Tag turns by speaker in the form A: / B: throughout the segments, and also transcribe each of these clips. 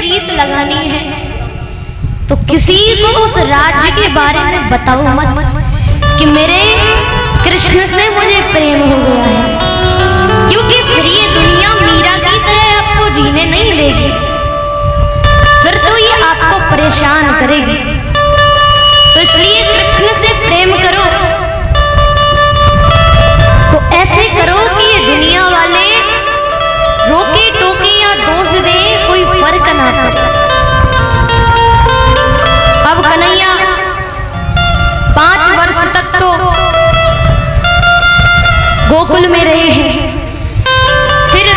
A: प्रीत लगानी है तो किसी को उस राज्य के बारे में बताओ मत कि मेरे कृष्ण से मुझे प्रेम हो गया है, क्योंकि फिर ये दुनिया मीरा की तरह आपको जीने नहीं देगी, फिर तो ये आपको परेशान करेगी। तो इसलिए कृष्ण से प्रेम करो तो ऐसे करो कि ये दुनिया वाले रोके टोके या दोष दे, कोई फर्क ना पड़े। अब कन्हैया 5 वर्ष तक तो गोकुल में रहे हैं, फिर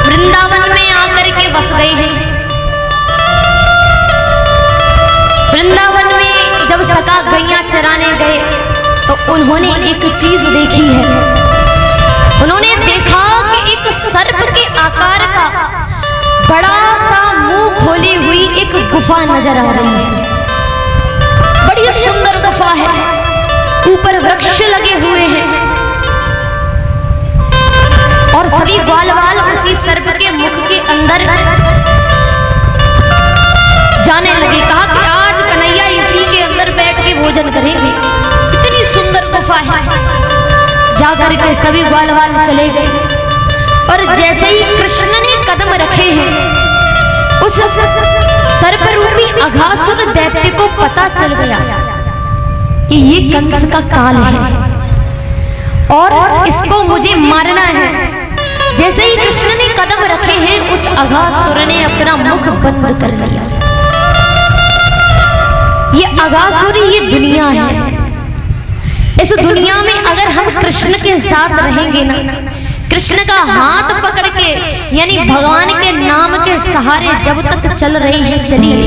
A: वृंदावन में आकर के बस गए हैं। वृंदावन में जब सका गैया चराने गए तो उन्होंने एक चीज देखी है। उन्होंने देखा कि एक सर्प के आकार का बड़ा सा मुंह खोली हुई एक गुफा नजर आ रही है। बड़ी सुंदर गुफा है, ऊपर वृक्ष लगे हुए हैं और सभी ग्वाल वाल उसी सर्प के मुख के अंदर जाने लगे। कहा कि आज कन्हैया इसी के अंदर बैठ के भोजन करेंगे, इतनी सुंदर गुफा है। जाकर के सभी ग्वाल वाल चले गए और जैसे ही कृष्ण ने कदम रखे हैं, उस सर्प रूपी अघासुर दैत्य को पता चल गया कि ये कंस का काल है और इसको मुझे मारना है। जैसे ही कृष्ण ने कदम रखे हैं, उस अघासुर ने अपना मुख बंद कर लिया। ये अघासुर ये दुनिया है। इस दुनिया में अगर हम कृष्ण के साथ रहेंगे ना, कृष्ण का हाथ पकड़ के यानी भगवान के नाम के सहारे जब तक चल रहे हैं चलिए,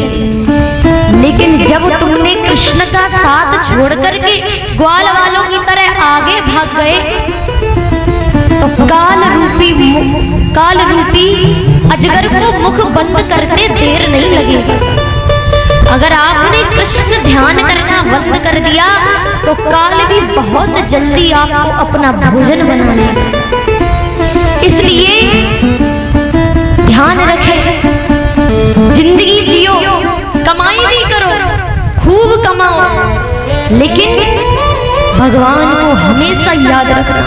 A: लेकिन जब तुमने कृष्ण का साथ छोड़ करके ग्वाल वालों की तरह आगे भाग गए तो काल रूपी अजगर को मुख बंद करते देर नहीं लगेगा। अगर आपने कृष्ण ध्यान करना बंद कर दिया तो काल भी बहुत जल्दी आपको अपना भोजन बना लेगा। इसलिए ध्यान रखें, जिंदगी जियो, कमाई भी करो, खूब कमाओ, लेकिन भगवान को हमेशा याद रखना।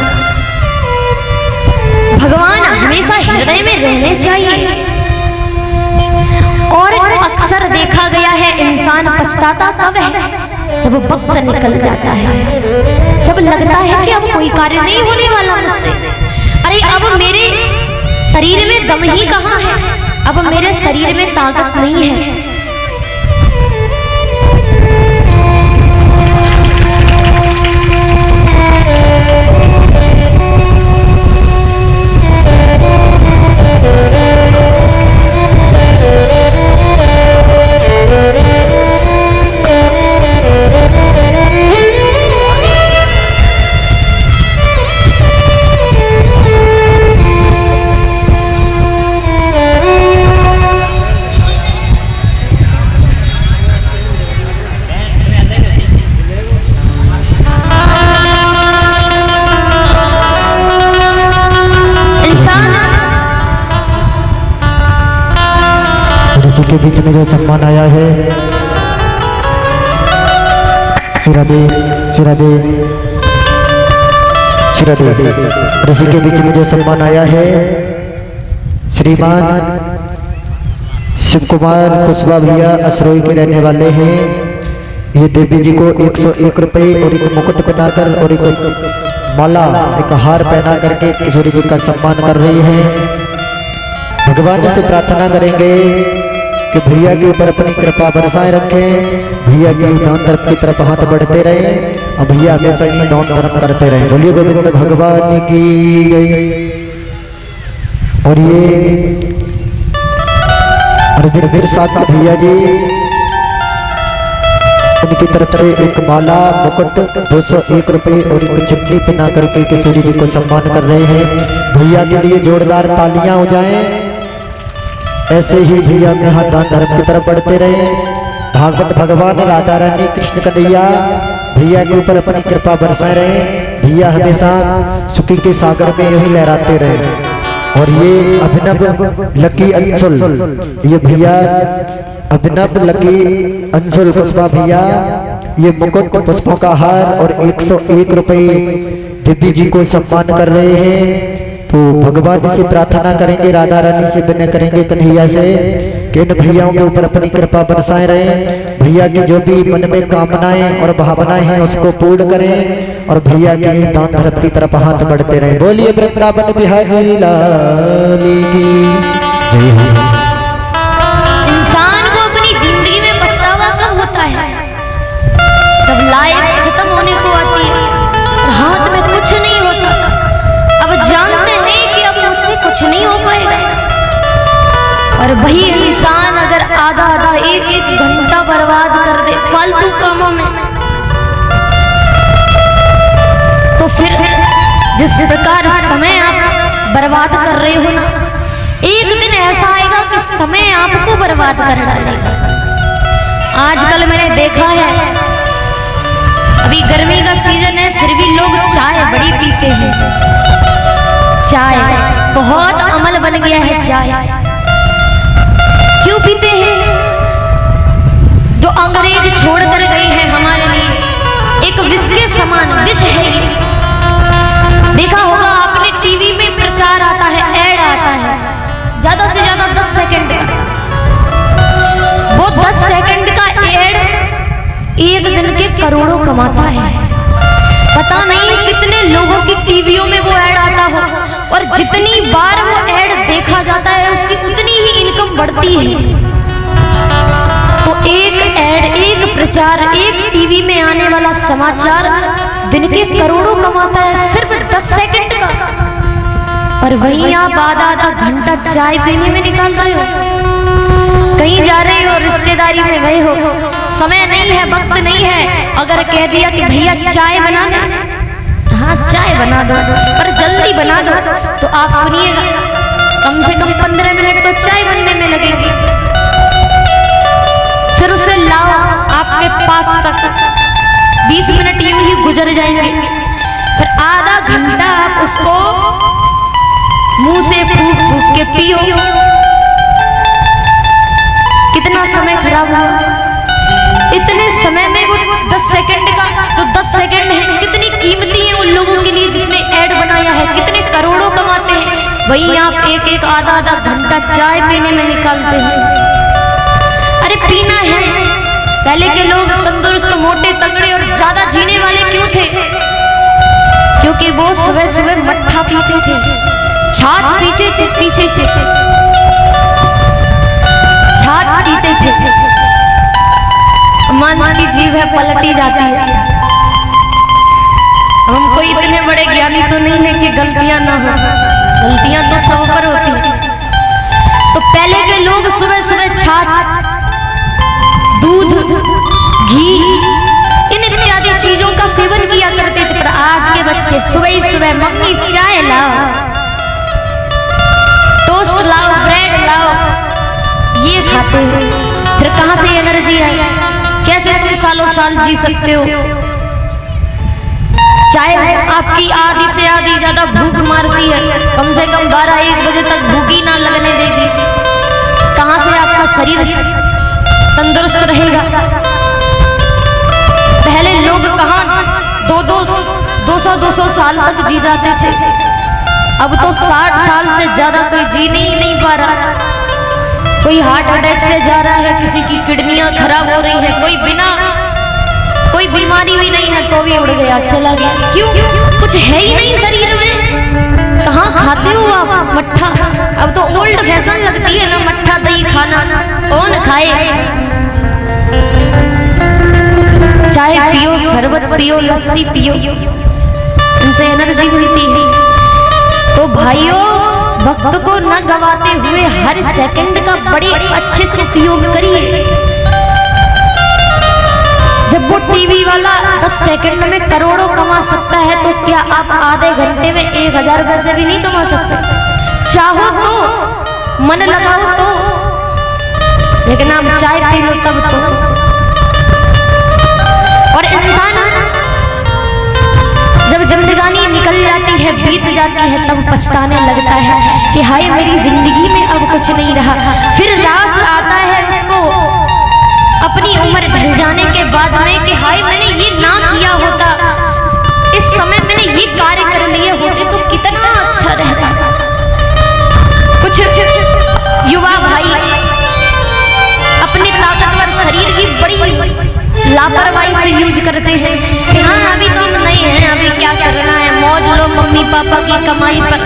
A: भगवान हमेशा हृदय में रहने चाहिए। और अक्सर देखा गया है इंसान पछताता कब है? जब वक्त निकल जाता है, जब लगता है कि अब कोई कार्य नहीं होने वाला मुझसे। अरे अब मेरे शरीर में दम ही कहाँ है, अब मेरे शरीर में ताकत नहीं है।
B: के बीच में जो सम्मान आया है, सिरादे ऋषि के बीच में जो सम्मान आया है, श्रीमान शिव कुमार कुशवाहा भैया असरोई के रहने वाले हैं। ये देवी जी को 101 रुपये और एक मुकुट पहनाकर और एक माला, एक हार पहना करके किशोरी जी का सम्मान कर रही है। भगवान से प्रार्थना करेंगे कि भैया के ऊपर अपनी कृपा बरसाए रखें, भैया की दान धर्म की तरफ हाथ बढ़ते रहे और भैया हमेशा ही दान धर्म करते रहे। बोलिए गोविंद भगवान की जय। और ये अरविंद साथ भैया जी, उनकी तरफ से एक माला, मुकुट, 201 रुपये और एक चिमनी पहना करके किशोरी जी को सम्मान कर रहे हैं। भैया के लिए जोरदार तालियां हो जाएं। ऐसे ही भैया के हाथ दान धर्म की तरफ बढ़ते रहे। भागवत भगवान राधा रानी कृष्ण कन्हैया भैया के ऊपर अपनी कृपा बरसाए रहे। भैया हमेशा सुखी के सागर में यही लहराते रहे। और ये अभिनव लकी अंशुल, ये भैया अभिनव लकी अंशुल कुशवा भैया, ये मुकुट पुष्पों का हार और 101 रुपए दिव्य जी को सम्मान कर रहे हैं। तो भगवान से प्रार्थना करेंगे, राधा रानी से विनय करेंगे कन्हैया से कि इन भैयाओं के ऊपर अपनी कृपा बरसाए रहे। भैया की जो भी मन में कामनाएं और भावनाएं हैं उसको पूर्ण करें और भैया की दान धर्म की तरफ हाथ बढ़ते रहे। बोलिए वृंदावन बिहारी लाल की जय हो।
A: इंसान को अपनी जिंदगी में पछतावा कब होता है? जब लाइफ खत्म होने को आती है और हाथ में कुछ नहीं होता। अब जानते हैं कि अब मुझसे कुछ नहीं हो पाएगा, और वही इंसान अगर आधा आधा एक एक घंटा बर्बाद कर दे फालतू कामों में, तो फिर जिस प्रकार समय आप बर्बाद कर रहे हो ना, एक दिन ऐसा आएगा कि समय आपको बर्बाद कर डालेगा। आजकल मैंने देखा है, अभी गर्मी का सीजन है फिर भी लोग चाय बड़ी पीते हैं। चाय बहुत अमल बन गया है। चाय क्यों पीते हैं? जो अंग्रेज छोड़ कर गए हैं हमारे लिए एक विष के समान विष है ये। देखा होगा आपने, टीवी में प्रचार आता है, ऐड आता है, ज्यादा से ज्यादा 10 सेकंड का। वो 10 सेकंड का ऐड एक दिन के करोड़ों कमाता है। पता नहीं कितने लोगों की टीवियों में वो ऐड आता हो, और जितनी बार वो ऐड देखा जाता है उसकी उतनी ही इनकम बढ़ती है। तो एक ऐड, एक प्रचार, एक टीवी में आने वाला समाचार दिन के करोड़ों कमाता है सिर्फ 10 सेकंड का। और वहीं आप आधा आधा घंटा चाय पीने में निकाल रहे हो। कहीं जा रहे हो, रिश्तेदारी में गए हो, समय नहीं है, वक्त नहीं है, अगर कह दिया कि भैया चाय बना दे, हाँ चाय बना दो पर जल्दी बना दो, तो आप सुनिएगा कम से कम 15 मिनट तो चाय बनने में लगेगी। फिर उसे लाओ आपके पास तक 20 मिनट यूं ही गुजर जाएंगे, फिर आधा घंटा आप उसको मुंह से फूंक फूंक के पियो। कितना समय खराब हुआ। इतने समय में वो 10 सेकंड का, जो 10 सेकंड है कितनी कीमती है उन लोगों के लिए जिसने ऐड बनाया है, कितने करोड़ों कमाते हैं। वहीं आप एक एक आधा आधा घंटा चाय पीने में निकालते हैं। अरे पीना है। पहले के लोग तंदुरुस्त, मोटे, तगड़े और ज्यादा जीने वाले क्यों थे? क्योंकि वो सुबह सुबह मट्ठा पीते थे, छाछ पीछे थे, छाछ पीते थे। मांस की जीभ है, पलटी जाती है। हम कोई इतने बड़े ज्ञानी तो नहीं है कि गलतियां ना हो, गलतियां तो सब पर होती हैं। तो पहले के लोग सुबह सुबह छाछ, दूध, घी इन इत्यादि चीजों का सेवन किया करते थे। पर आज के बच्चे सुबह ही सुबह मम्मी चाय लाओ, टोस्ट लाओ, ब्रेड लाओ, ये खाते हो। फिर कहां से एनर्जी आई? कैसे तुम सालों साल जी सकते हो? चाय आपकी आधी से आधी ज्यादा भूख मारती है, कम से कम 12-1 बजे तक भूखी ना लगने देगी। कहां से आपका शरीर तंदुरुस्त रहेगा? पहले लोग कहां 200 साल तक जी जाते थे, अब तो 60 साल से ज्यादा कोई जीने ही नहीं पा रहा। कोई हार्ट अटैक से जा रहा है, किसी की किडनियां खराब हो रही है, कोई बिना कोई बीमारी भी नहीं है तो भी उड़ गया, चला गया। क्यों? कुछ है ही नहीं शरीर में। कहाँ खाते हो आप मट्ठा? अब तो ओल्ड फैशन लगती है ना मट्ठा दही खाना, कौन खाए? चाय पियो, शरबत पियो, लस्सी पियो, इनसे एनर्जी मिलती है। तो भाइयों, वक्त को न गवाते हुए हर सेकंड का बड़े अच्छे से उपयोग करिए। जब वो टीवी वाला 10 सेकंड में करोड़ों कमा सकता है, तो क्या आप आधे घंटे में 1000 पैसे भी नहीं कमा सकते? चाहो तो, मन लगाओ तो, लेकिन आप चाय पी लो तब तो। और इंसान जब जिंदगानी निकल जाए जाती है, बीत जाती है, तब पछताने लगता है कि हाय मेरी जिंदगी में अब कुछ नहीं रहा। फिर रास आता है उसको अपनी उम्र ढल जाने के बाद में कि हाय मैंने ये ना किया होता, इस समय मैंने ये कार्य कर लिए होते तो कितना अच्छा रहता। कुछ युवा भाई अपने ताकतवर शरीर की बड़ी लापरवाही से यूज करते हैं कि हाँ अभी तो हम नहीं हैं, अभी क्या करना है, मौज लो मम्मी पापा की कमाई पर।